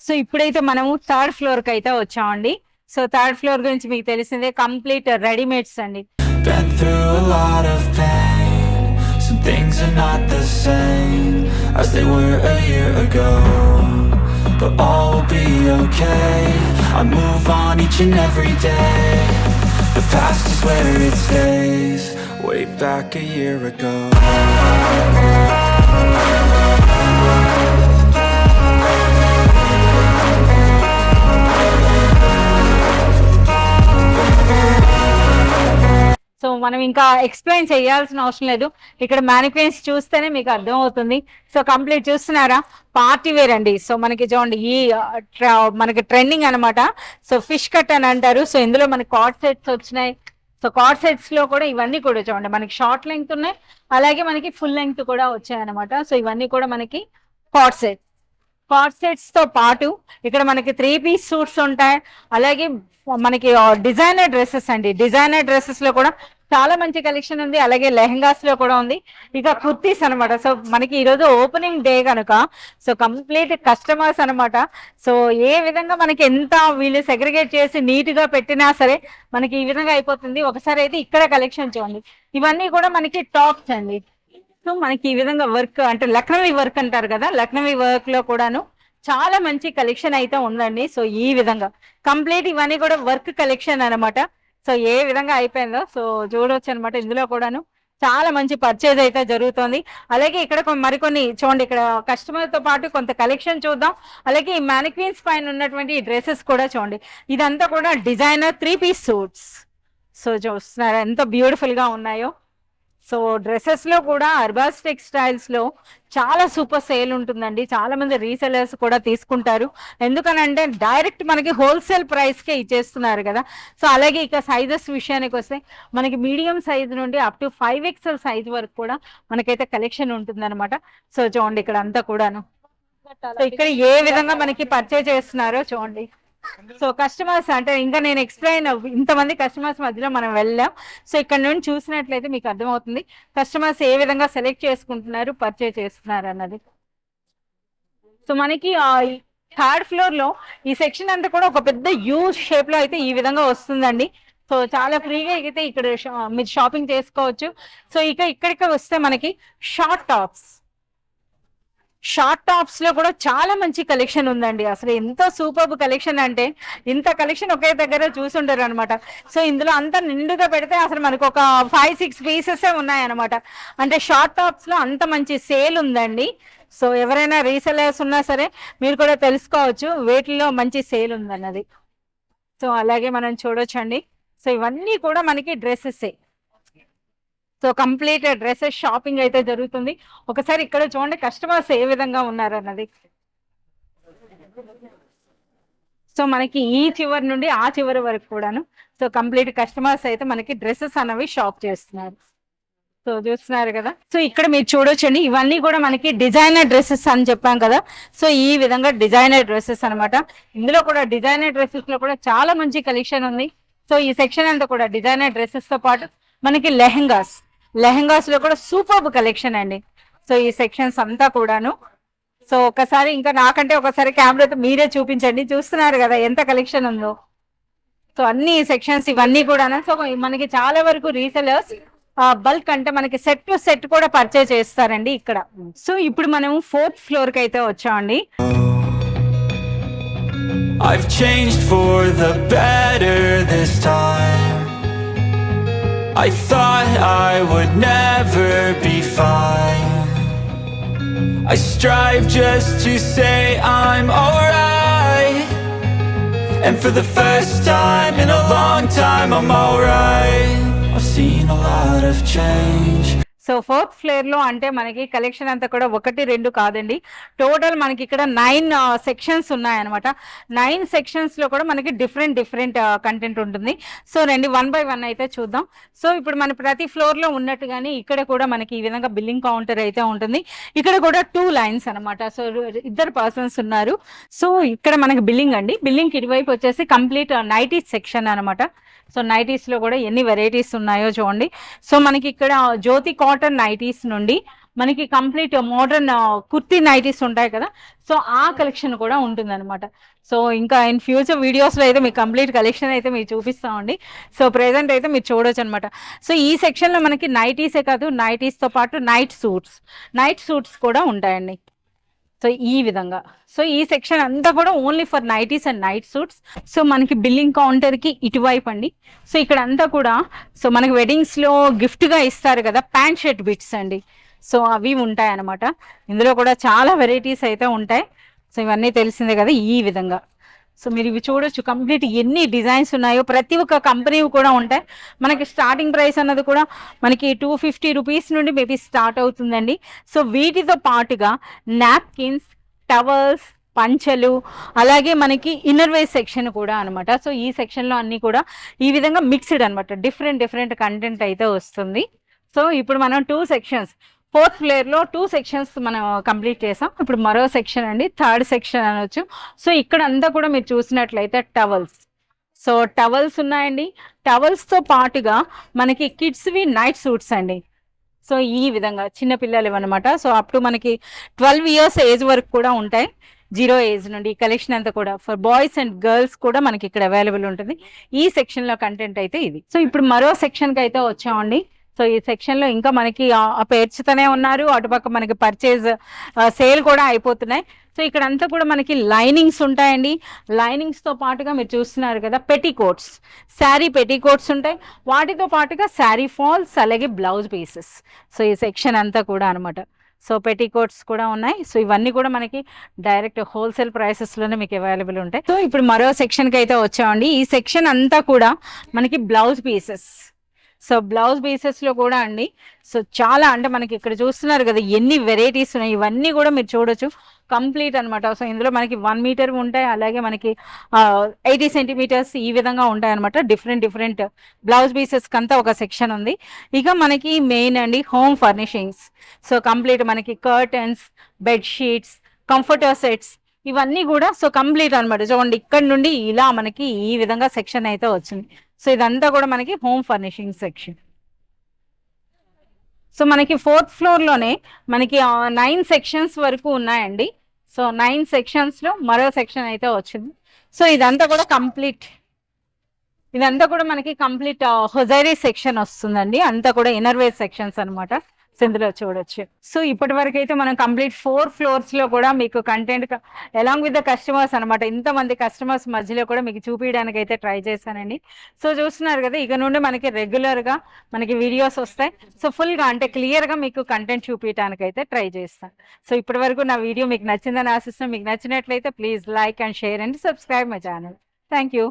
So ఇప్పుడైతే మనము third floor కి అయితే వచ్చామండి. సో థర్డ్ ఫ్లోర్ గురించి మీకు తెలిసిందే, కంప్లీట్ రెడీమేడ్స్ అండి. Been through a lot of pain. Some things are not the same as they were a year ago, but all will be okay. I move on each and every day. The past is where it stays. Way back a year ago. So మనం ఇంకా explain చేయాల్సిన అవసరం లేదు, ఇక్కడ మ్యానిక్వీన్స్ చూస్తేనే మీకు అర్థం అవుతుంది. సో కంప్లీట్ చూస్తున్నారా, పార్టీ వేర్ అండి. సో మనకి చూడండి ఈ మనకి ట్రెండింగ్ అనమాట. సో ఫిష్ కట్ అని అంటారు. సో ఇందులో మనకి కార్డ్ సెట్స్ వచ్చినాయి. సో కార్డ్ సెట్స్ లో కూడా ఇవన్నీ కూడా చూడండి, మనకి షార్ట్ లెంగ్త్ ఉన్నాయి, అలాగే మనకి ఫుల్ లెంగ్త్ కూడా వచ్చాయి అనమాట. సో ఇవన్నీ కూడా మనకి కార్డ్ సెట్స్ తో పాటు ఇక్కడ మనకి 3 పీస్ సూట్స్ ఉంటాయి. అలాగే మనకి డిజైనర్ డ్రెస్సెస్ అండి. డిజైనర్ డ్రెస్సెస్ లో కూడా చాలా మంచి కలెక్షన్ ఉంది. అలాగే లెహంగాస్ లో కూడా ఉంది. ఇక కుర్తీస్ అనమాట. సో మనకి ఈరోజు ఓపెనింగ్ డే కనుక సో కంప్లీట్ కస్టమర్స్ అనమాట. సో ఏ విధంగా మనకి ఎంత వీళ్ళు సెగ్రిగేట్ చేసి నీట్ గా పెట్టినా సరే మనకి ఈ విధంగా అయిపోతుంది. ఒకసారి అయితే ఇక్కడ కలెక్షన్ చూడండి, ఇవన్నీ కూడా మనకి టాప్స్ అండి. సో మనకి ఈ విధంగా వర్క్ అంటే లక్నవీ వర్క్ అంటారు కదా, లక్నవీ వర్క్ లో కూడాను చాలా మంచి కలెక్షన్ అయితే ఉందండి. సో ఈ విధంగా కంప్లీట్ ఇవన్నీ కూడా వర్క్ కలెక్షన్ అనమాట. సో ఏ విధంగా అయిపోయిందో సో చూడవచ్చు అనమాట. ఇందులో కూడాను చాలా మంచి పర్చేజ్ అయితే జరుగుతుంది. అలాగే ఇక్కడ మరికొన్ని చూడండి, ఇక్కడ కస్టమర్ తో పాటు కొంత కలెక్షన్ చూద్దాం. అలాగే ఈ మ్యానిక్వీన్స్ పైన ఉన్నటువంటి డ్రెస్సెస్ కూడా చూడండి, ఇదంతా కూడా డిజైనర్ 3 పీస్ సూట్స్. సో చూస్తున్నారు ఎంత బ్యూటిఫుల్ గా ఉన్నాయో. సో డ్రెస్సెస్ లో కూడా అర్బాస్ టెక్స్టైల్స్ లో చాలా సూపర్ సేల్ ఉంటుందండి. చాలా మంది రీసెలర్స్ కూడా తీసుకుంటారు. ఎందుకనంటే డైరెక్ట్ మనకి హోల్సేల్ ప్రైస్ కే ఇచ్చేస్తున్నారు కదా. సో అలాగే ఇక సైజెస్ విషయానికి వస్తే మనకి మీడియం సైజ్ నుండి అప్ టు 5XL సైజ్ వరకు కూడా మనకైతే కలెక్షన్ ఉంటుంది అనమాట. సో చూడండి ఇక్కడ అంతా కూడాను. సో ఇక్కడ ఏ విధంగా మనకి పర్చేజ్ చేస్తున్నారో చూడండి. సో కస్టమర్స్ అంటే ఇంకా నేను ఎక్స్ప్లెయిన్ ఇంతమంది కస్టమర్స్ మధ్యలో మనం వెళ్ళాం. సో ఇక్కడ నుండి చూసినట్లయితే మీకు అర్థమవుతుంది కస్టమర్స్ ఏ విధంగా సెలెక్ట్ చేసుకుంటున్నారు, పర్చేజ్ చేస్తున్నారు అన్నది. సో మనకి థర్డ్ ఫ్లోర్ లో ఈ సెక్షన్ అంతా కూడా ఒక పెద్ద యూ షేప్ లో అయితే ఈ విధంగా వస్తుందండి. సో చాలా ఫ్రీగా అయితే ఇక్కడ మీరు షాపింగ్ చేసుకోవచ్చు. సో ఇక్కడికి వస్తే మనకి షార్ట్ టాప్స్ లో కూడా చాలా మంచి కలెక్షన్ ఉందండి. అసలు ఎంత సూపర్ కలెక్షన్ అంటే ఇంత కలెక్షన్ ఒకే దగ్గర చూసుంటారు అనమాట. సో ఇందులో అంతా నిండుగా పెడితే అసలు మనకు ఒక 5-6 పీసెస్ ఉన్నాయన్నమాట. అంటే షార్ట్ టాప్స్ లో అంత మంచి సేల్ ఉందండి. సో ఎవరైనా రీసెలర్స్ ఉన్నా సరే మీరు కూడా తెలుసుకోవచ్చు వీటిలో మంచి సేల్ ఉందన్నది. సో అలాగే మనం చూడొచ్చండి. సో ఇవన్నీ కూడా మనకి dresses. So complete dresses shopping అయితే జరుగుతుంది. ఒకసారి ఇక్కడ చూడండి కస్టమర్స్ ఏ విధంగా ఉన్నారన్నది. సో మనకి ఈ చివరి నుండి ఆ చివరి వరకు కూడాను సో కంప్లీట్ కస్టమర్స్ అయితే మనకి డ్రెస్సెస్ అనేవి షాప్ చేస్తున్నారు. సో చూస్తున్నారు కదా. సో ఇక్కడ మీరు చూడొచ్చండి, ఇవన్నీ కూడా మనకి డిజైనర్ డ్రెస్సెస్ అని చెప్పాం కదా. సో ఈ విధంగా డిజైనర్ డ్రెస్సెస్ అనమాట. ఇందులో కూడా డిజైనర్ డ్రెస్సెస్ లో కూడా చాలా మంచి కలెక్షన్ ఉంది. సో ఈ సెక్షన్ అంతా కూడా డిజైనర్ డ్రెస్సెస్ తో పాటు మనకి లెహంగాస్ లో కూడా సూపర్ కలెక్షన్ అండి. సో ఈ సెక్షన్స్ అంతా కూడాను. సో ఒకసారి ఇంకా నాకంటే ఒకసారి కెమెరాతో మీరే చూపించండి. చూస్తున్నారు కదా ఎంత కలెక్షన్ ఉందో. సో అన్ని సెక్షన్స్ ఇవన్నీ కూడా. సో మనకి చాలా వరకు రీసెలర్స్ బల్క్ అంటే మనకి సెట్ టు సెట్ కూడా పర్చేజ్ చేస్తారండి ఇక్కడ. సో ఇప్పుడు మనం 4th ఫ్లోర్ కి అయితే వచ్చామండి. I've changed for the better this time. I thought I would never be fine. I strive just to say I'm alright. And for the first time in a long time I'm alright. I've seen a lot of change. So 4th floor లో అంటే మనకి collection అంతా కూడా 1-2 కాదండి, total మనకి ఇక్కడ 9 sections ఉన్నాయన్నమాట. 9 sections లో కూడా మనకి డిఫరెంట్ కంటెంట్ ఉంటుంది. సో రండి 1 by 1 అయితే చూద్దాం. సో ఇప్పుడు మన ప్రతి ఫ్లోర్ లో ఉన్నట్టుగానే ఇక్కడ కూడా మనకి ఈ విధంగా బిల్లింగ్ కౌంటర్ అయితే ఉంటుంది. ఇక్కడ కూడా 2 లైన్స్ అనమాట. సో 2 పర్సన్స్ ఉన్నారు. సో ఇక్కడ మనకి బిల్లింగ్ అండి. బిల్లింగ్ ఇటువైపు వచ్చేసి కంప్లీట్ నైటీస్ సెక్షన్ అనమాట. సో నైటీస్ లో కూడా ఎన్ని వెరైటీస్ ఉన్నాయో చూడండి. సో మనకి ఇక్కడ జ్యోతి కాటన్ నైటీస్ నుండి మనకి కంప్లీట్ మోడర్న్ కుర్తీ నైటీస్ ఉంటాయి కదా, సో ఆ కలెక్షన్ కూడా ఉంటుందన్నమాట. సో ఇంకా ఇన్ ఫ్యూచర్ వీడియోస్లో అయితే మీకు కంప్లీట్ కలెక్షన్ అయితే మీకు చూపిస్తామండి. సో ప్రెజెంట్ అయితే మీరు చూడొచ్చు అనమాట. సో ఈ సెక్షన్లో మనకి నైటీసే కాదు, నైటీస్తో పాటు నైట్ సూట్స్ కూడా ఉంటాయండి. సో ఈ విధంగా, సో ఈ సెక్షన్ అంతా కూడా only for nighties and night suits. So మనకి బిల్లింగ్ కౌంటర్కి ఇటువైపు అండి. సో ఇక్కడ అంతా కూడా సో మనకి వెడ్డింగ్స్లో గిఫ్ట్గా ఇస్తారు కదా ప్యాంట్ షర్ట్ బిట్స్ అండి, సో అవి ఉంటాయి అన్నమాట. ఇందులో కూడా చాలా వెరైటీస్ అయితే ఉంటాయి. సో ఇవన్నీ తెలిసిందే కదా ఈ విధంగా. సో మీరు ఇవి చూడొచ్చు కంప్లీట్ ఎన్ని డిజైన్స్ ఉన్నాయో, ప్రతి ఒక్క కంపెనీ కూడా ఉంటాయి. మనకి స్టార్టింగ్ ప్రైస్ అన్నది కూడా మనకి 250 రూపీస్ నుండి మేబీ స్టార్ట్ అవుతుందండి. సో వీటితో పాటుగా నాప్కిన్స్, టవల్స్, పంచలు, అలాగే మనకి ఇన్నర్ వేర్ సెక్షన్ కూడా అనమాట. సో ఈ సెక్షన్లో అన్నీ కూడా ఈ విధంగా మిక్స్డ్ అనమాట, డిఫరెంట్ కంటెంట్ అయితే వస్తుంది. సో ఇప్పుడు మనం 2 సెక్షన్స్, 4th ఫ్లోర్లో 2 సెక్షన్స్ మనం కంప్లీట్ చేసాం. ఇప్పుడు మరో సెక్షన్ అండి, 3rd సెక్షన్ అనొచ్చు. సో ఇక్కడ అంతా కూడా మీరు చూసినట్లయితే టవల్స్, సో టవల్స్ ఉన్నాయండి. టవల్స్తో పాటుగా మనకి కిడ్స్వి నైట్ సూట్స్ అండి. సో ఈ విధంగా చిన్నపిల్లలు అనమాట. సో అప్ టు మనకి 12 ఇయర్స్ ఏజ్ వరకు కూడా ఉంటాయి, 0 ఏజ్ నుండి. ఈ కలెక్షన్ అంతా కూడా ఫర్ బాయ్స్ అండ్ గర్ల్స్ కూడా మనకి ఇక్కడ అవైలబుల్ ఉంటుంది. ఈ సెక్షన్లో కంటెంట్ అయితే ఇది. సో ఇప్పుడు మరో సెక్షన్కి అయితే వచ్చామండి. సో ఈ సెక్షన్లో ఇంకా మనకి పేర్చుతూనే ఉన్నారు, అటుపక్క మనకి పర్చేజ్ సేల్ కూడా అయిపోతున్నాయి. సో ఇక్కడ అంతా కూడా మనకి లైనింగ్స్ ఉంటాయండి. లైనింగ్స్తో పాటుగా మీరు చూస్తున్నారు కదా పెటీకోట్స్, శారీ పెటీకోట్స్ ఉంటాయి, వాటితో పాటుగా శారీ ఫాల్స్, అలాగే బ్లౌజ్ పీసెస్. సో ఈ సెక్షన్ అంతా కూడా అనమాట. సో పెటీకోట్స్ కూడా ఉన్నాయి. సో ఇవన్నీ కూడా మనకి డైరెక్ట్ హోల్సేల్ ప్రైసెస్లోనే మీకు అవైలబుల్ ఉంటాయి. సో ఇప్పుడు మరో సెక్షన్కి అయితే వచ్చామండి. ఈ సెక్షన్ అంతా కూడా మనకి బ్లౌజ్ పీసెస్. సో బ్లౌజ్ పీసెస్లో కూడా అండి, సో చాలా అంటే మనకి ఇక్కడ చూస్తున్నారు కదా ఎన్ని వెరైటీస్ ఉన్నాయి, ఇవన్నీ కూడా మీరు చూడొచ్చు కంప్లీట్ అనమాట. సో ఇందులో మనకి 1 మీటర్ ఉంటాయి, అలాగే మనకి 80 సెంటీమీటర్స్ ఈ విధంగా ఉంటాయి అనమాట. డిఫరెంట్ బ్లౌజ్ పీసెస్కి అంతా ఒక సెక్షన్ ఉంది. ఇక మనకి మెయిన్ అండి హోమ్ ఫర్నిషింగ్స్. సో కంప్లీట్ మనకి కర్టన్స్, బెడ్షీట్స్, కంఫర్టర్ సెట్స్, ఇవన్నీ కూడా సో కంప్లీట్ అనమాట. చూడండి ఇక్కడ నుండి ఇలా మనకి ఈ విధంగా సెక్షన్ అయితే వచ్చింది. సో ఇదంతా కూడా మనకి హోమ్ ఫర్నిషింగ్ సెక్షన్. సో మనకి 4th ఫ్లోర్లోనే మనకి 9 సెక్షన్స్ వరకు ఉన్నాయండి. సో 9 సెక్షన్స్లో మరో సెక్షన్ అయితే వచ్చింది. సో ఇదంతా కూడా మనకి కంప్లీట్ హొజైరీ సెక్షన్ వస్తుందండి. అంతా కూడా ఇన్నర్ వేర్ సెక్షన్స్ అనమాట. సో ఇందులో చూడొచ్చు. సో ఇప్పటి వరకు అయితే మనం కంప్లీట్ 4 ఫ్లోర్స్లో కూడా మీకు content along with the customers అనమాట, ఇంతమంది కస్టమర్స్ మధ్యలో కూడా మీకు చూపించడానికి అయితే ట్రై చేశానండి. సో చూస్తున్నారు కదా, ఇక నుండి మనకి రెగ్యులర్గా మనకి వీడియోస్ వస్తాయి. సో ఫుల్గా అంటే క్లియర్గా మీకు కంటెంట్ చూపించడానికి అయితే ట్రై చేస్తాను. సో ఇప్పటి వరకు నా వీడియో మీకు నచ్చిందని ఆశిస్తాను. మీకు నచ్చినట్లయితే please like and share and subscribe my channel. Thank you.